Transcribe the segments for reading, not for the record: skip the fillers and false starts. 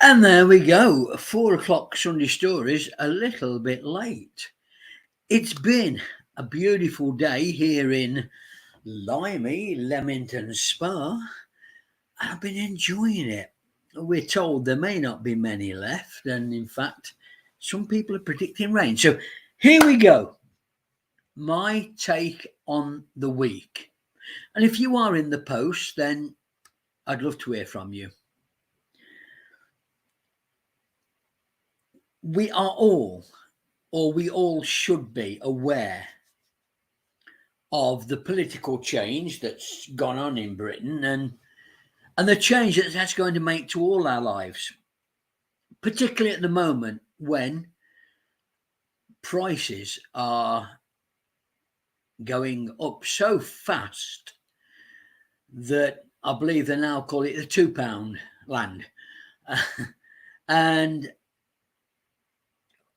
And there we go. 4 o'clock Sunday Stories, a little bit late. It's been a beautiful day here in Limey, Leamington Spa. I've been enjoying it. We're told there may not be many left, and in fact, some people are predicting rain. So here we go. My take on the week. And if you are in the post, then I'd love to hear from you. We are all, or we all should be, aware of the political change that's gone on in Britain and the change that that's going to make to all our lives, particularly at the moment when prices are going up so fast that I believe they now call it the £2 land. And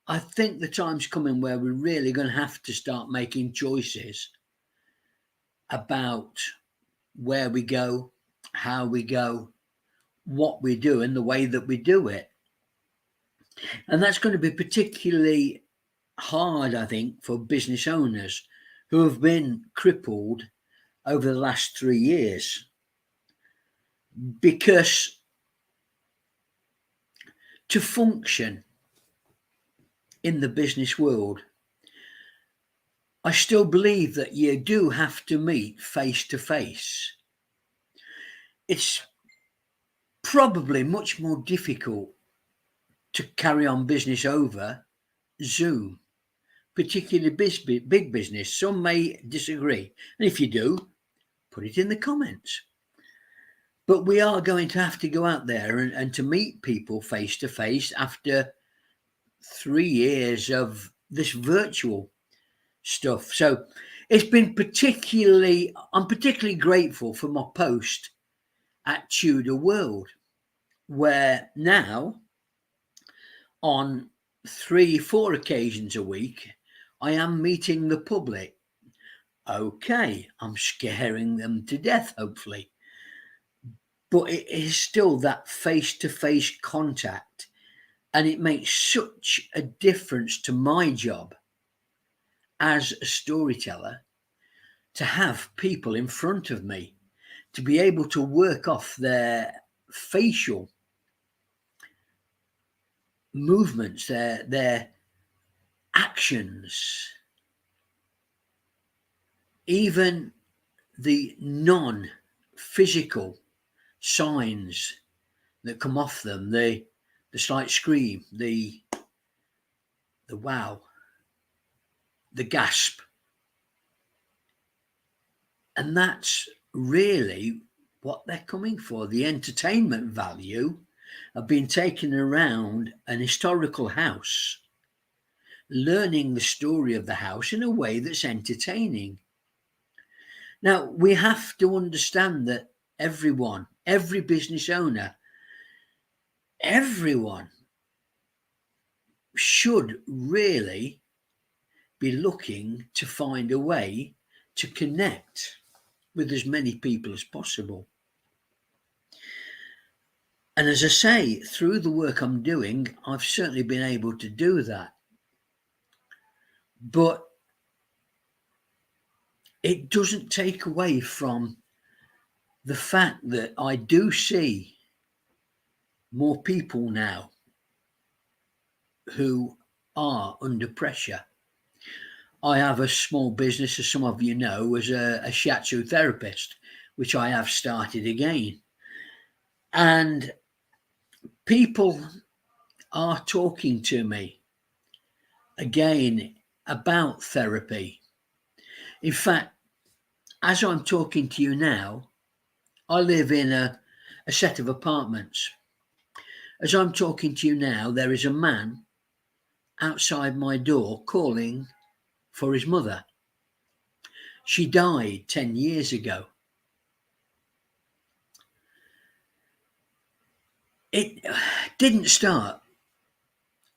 I think the time's coming where we're really going to have to start making choices about where we go, how we go, what we do, and the way that we do it. And that's going to be particularly hard, I think, for business owners who have been crippled over the last 3 years. Because to function in the business world, I still believe that you do have to meet face to face. It's probably much more difficult to carry on business over Zoom, particularly big business. Some may disagree. And if you do, put it in the comments. But we are going to have to go out there and to meet people face to face after 3 years of this virtual stuff. So it's been I'm particularly grateful for my post at Tudor World, where now on 3-4 occasions a week I am meeting the public. Okay, I'm scaring them to death, hopefully, but it is still that face-to-face contact, and it makes such a difference to my job as a storyteller to have people in front of me, to be able to work off their facial movements, their actions, even the non-physical signs that come off them, the slight scream, the wow, the gasp. And that's really what they're coming for, the entertainment value of being taken around an historical house, learning the story of the house in a way that's entertaining. Now, we have to understand that everyone, every business owner, everyone should really be looking to find a way to connect with as many people as possible. And as I say, through the work I'm doing, I've certainly been able to do that. But it doesn't take away from the fact that I do see more people now who are under pressure. I have a small business, as some of you know, as a shiatsu therapist, which I have started again. And people are talking to me again about therapy. In fact, as I'm talking to you now, I live in a set of apartments. As I'm talking to you now, there is a man outside my door calling for his mother. She died 10 years ago. It didn't start,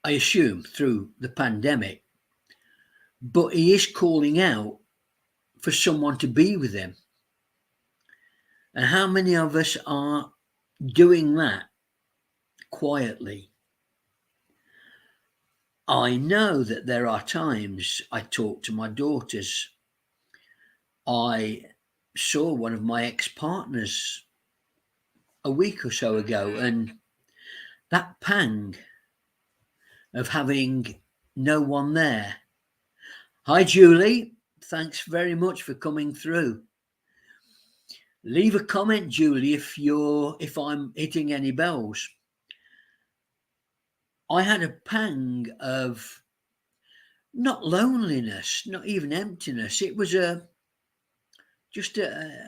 I assume, through the pandemic, but he is calling out for someone to be with him. And how many of us are doing that quietly. I know that there are times I talk to my daughters. I saw one of my ex-partners a week or so ago, and that pang of having no one there. Hi, Julie. Thanks very much for coming through. Leave a comment, Julie, if I'm hitting any bells. I had a pang of not loneliness, not even emptiness. It was just a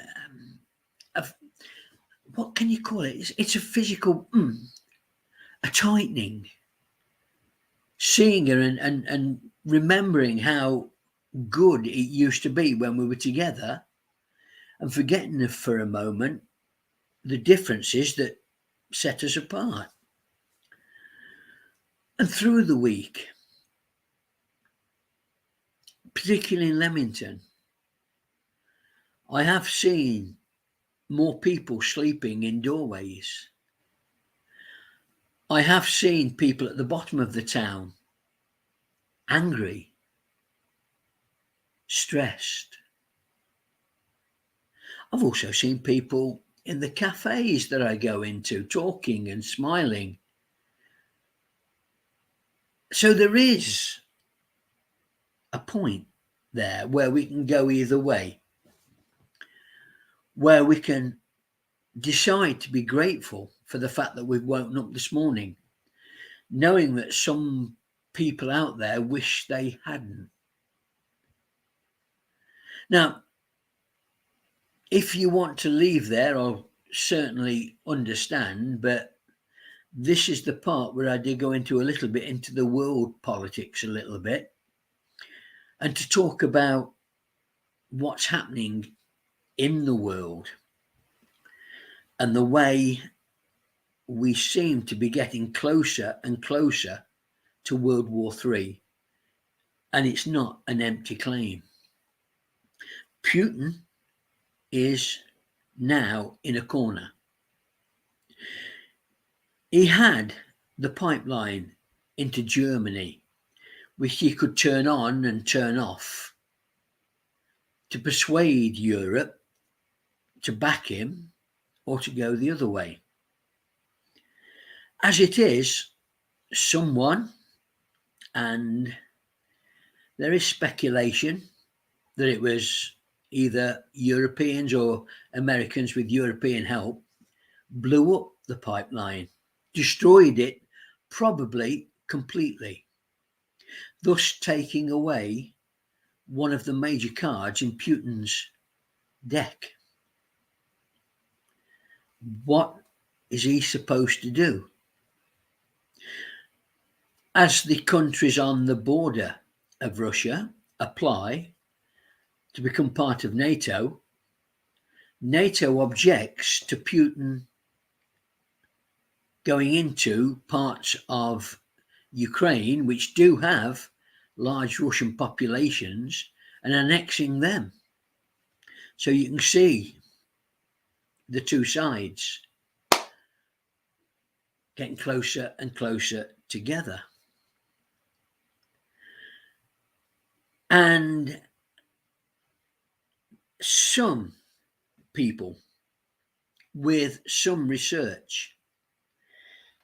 what can you call it? It's a physical, a tightening. Seeing her and remembering how good it used to be when we were together, and forgetting her for a moment the differences that set us apart. And through the week, particularly in Leamington, I have seen more people sleeping in doorways. I have seen people at the bottom of the town angry, stressed. I've also seen people in the cafes that I go into talking and smiling. So there is a point there where we can go either way, where we can decide to be grateful for the fact that we've woken up this morning, knowing that some people out there wish they hadn't. Now, if you want to leave there, I'll certainly understand, but this is the part where I did go into a little bit into the world politics a little bit, and to talk about what's happening in the world and the way we seem to be getting closer and closer to World War III. And it's not an empty claim. Putin is now in a corner. He had the pipeline into Germany, which he could turn on and turn off to persuade Europe to back him or to go the other way. As it is, someone, and there is speculation that it was either Europeans or Americans with European help, blew up the pipeline, destroyed it probably completely, thus taking away one of the major cards in Putin's deck. What is he supposed to do? As the countries on the border of Russia apply to become part of NATO, NATO objects to Putin going into parts of Ukraine, which do have large Russian populations, and annexing them. So you can see the two sides getting closer and closer together. And some people with some research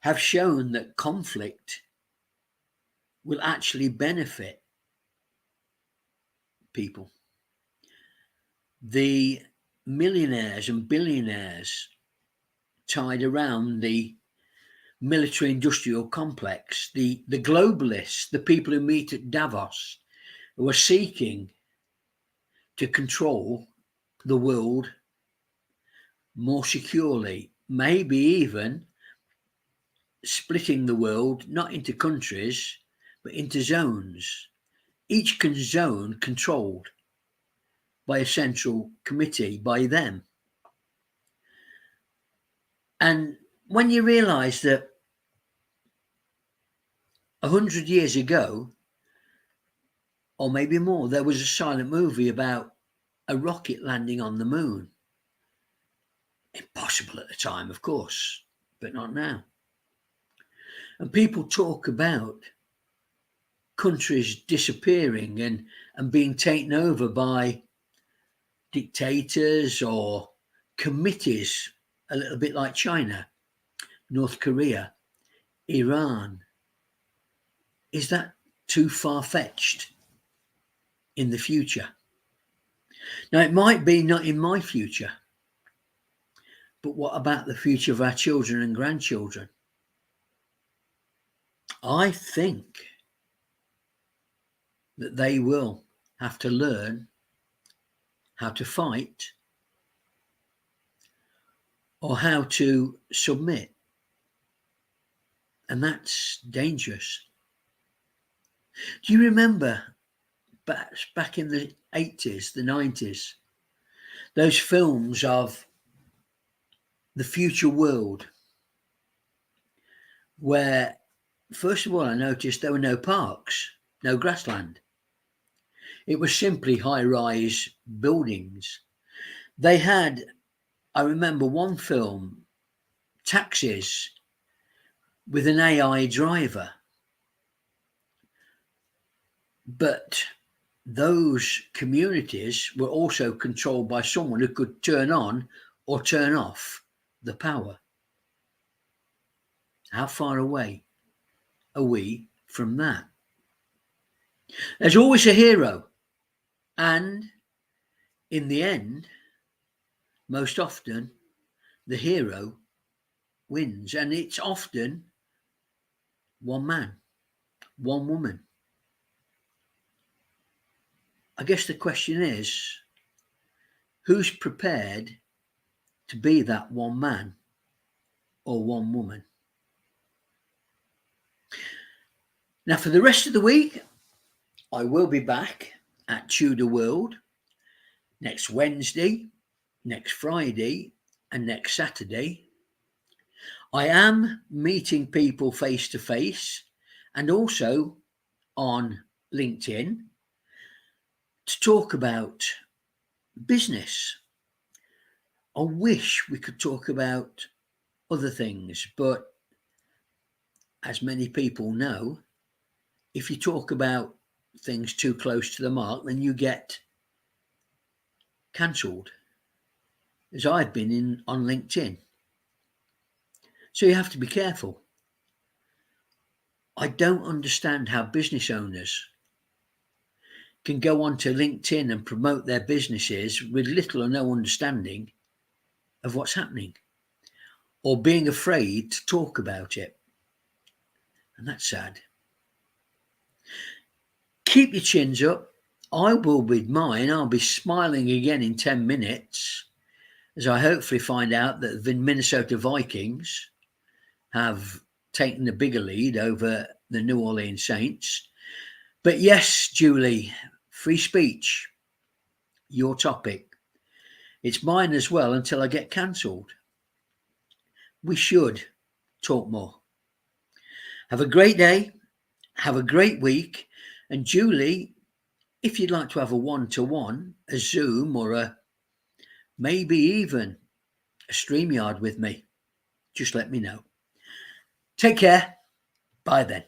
have shown that conflict will actually benefit people. The millionaires and billionaires tied around the military industrial complex, the globalists, the people who meet at Davos, who are seeking to control the world more securely, maybe even splitting the world not into countries but into zones, each zone controlled by a central committee, by them. And when you realize that 100 years ago, or maybe more, there was a silent movie about a rocket landing on the moon. Impossible at the time, of course, but not now. And people talk about countries disappearing and being taken over by dictators or committees, a little bit like China, North Korea, Iran. Is that too far-fetched in the future? Now, it might be not in my future, but what about the future of our children and grandchildren? I think that they will have to learn how to fight or how to submit. And that's dangerous. Do you remember back in the 80s, the 90s, those films of the future world where, first of all, I noticed there were no parks, no grassland. It was simply high-rise buildings. They had, I remember one film, taxis with an AI driver. But those communities were also controlled by someone who could turn on or turn off the power. How far away are we from that? There's always a hero, and in the end, most often, the hero wins, and it's often one man, one woman. I guess the question is, who's prepared to be that one man or one woman? Now, for the rest of the week, I will be back at Tudor World next Wednesday, next Friday, and next Saturday. I am meeting people face to face and also on LinkedIn to talk about business. I wish we could talk about other things, but as many people know, if you talk about things too close to the mark, then you get cancelled, as I've been on LinkedIn. So you have to be careful. I don't understand how business owners can go onto LinkedIn and promote their businesses with little or no understanding of what's happening, or being afraid to talk about it. And that's sad. Keep your chins up. I will with mine. I'll be smiling again in 10 minutes as I hopefully find out that the Minnesota Vikings have taken a bigger lead over the New Orleans Saints. But yes, Julie, free speech, your topic. It's mine as well until I get cancelled. We should talk more. Have a great day. Have a great week. And Julie, if you'd like to have a one-to-one, a Zoom, or maybe even a StreamYard with me, just let me know. Take care. Bye then.